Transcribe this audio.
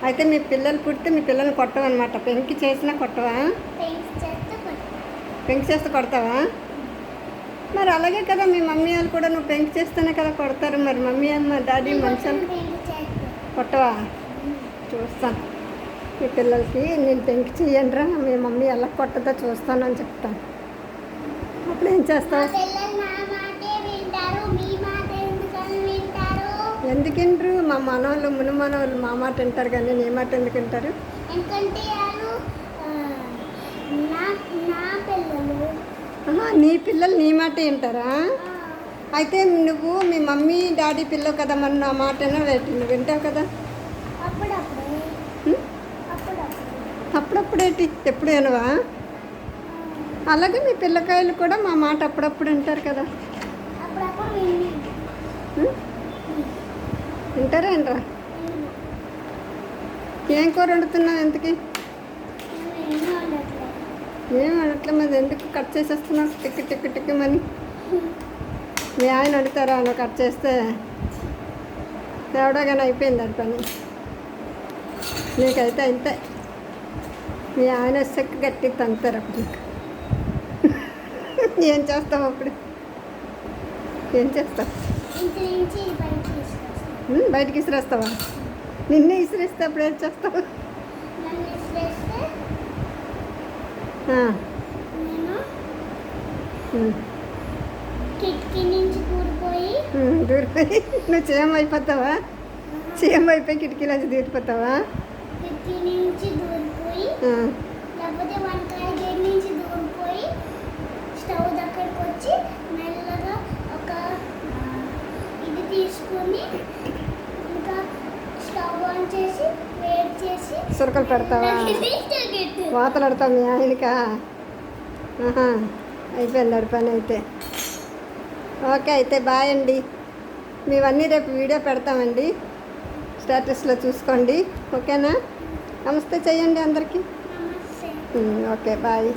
అయితే మీ పిల్లలు పుడితే మీ పిల్లల్ని కొట్టవన్నమాట. పెంకి చేసినా కొట్టవా? పెంకి చేస్తే కొడతావా? మరి అలాగే కదా మీ మమ్మీ వాళ్ళు కూడా నువ్వు పెంకి చేస్తేనే కదా కొడతారు. మరి మమ్మీ అమ్మ డాడీ మంచి కొట్టవా? చూస్తాను మీ పిల్లలకి నేను పెంకి చెయ్యండిరా, మీ మమ్మీ ఎలా కొట్టదో చూస్తాను అని చెప్తాను. అప్పుడు ఏం చేస్తావు? ఎందుకు వింటారు? మా మనవాళ్ళు మును మనవాళ్ళు మా మాట వింటారు కానీ నీ మాట ఎందుకు వింటారు? నీ పిల్లలు నీ మాట వింటారా? అయితే నువ్వు మీ మమ్మీ డాడీ పిల్లవు కదా, మరి నా మాటైనా నువ్వు వింటావు కదా. అప్పుడప్పుడు ఏంటి ఎప్పుడు వినవా? అలాగే మీ పిల్లకాయలు కూడా మా మాట అప్పుడప్పుడు వింటారు కదా. వింటారా ఏంట్రా? ఏం కూర వండుతున్నావు? ఎందుకు ఏం అనట్లే, మరి ఎందుకు కట్ చేసేస్తున్నావు టిక్కి టిక్కి టిక్కి మని? మీ ఆయన అడుగుతారా నువ్వు కట్ చేస్తే? ఎవడో కానీ అయిపోయింది అది పని. నీకైతే అంతే, మీ ఆయన సెక్కి గట్టి తంతారు అప్పుడు. ఏం చేస్తావు అప్పుడు? ఏం చేస్తావు? బయటికి విసిరేస్తావా? నిన్నే విసిరేస్తే అప్పుడు ఏం చేస్తావు? దూరిపోయి నువ్వు చేయం అయిపోతావా? చేయం అయిపోయి కిటికీలోంచి దూరిపోతావా? లేకపోతే వంకాయ గేట్ నుంచి దూరిపోయి స్టవ్ దగ్గరకు వచ్చి మెల్లగా ఒక ఇది తీసుకొని ఇంకా స్టవ్ ఆన్ చేసి వేడి చేసి సురకలు పెడతావా? వాతలు పెడతావు మీ ఆయనకా? అయిపోయింది అది పని అయితే. ఓకే అయితే బాయ్ అండి. మేవన్నీ రేపు వీడియో పెడతామండి, స్టేటస్లో చూసుకోండి. ఓకేనా? నమస్తే చెయ్యండి అందరికీ. Okay bye.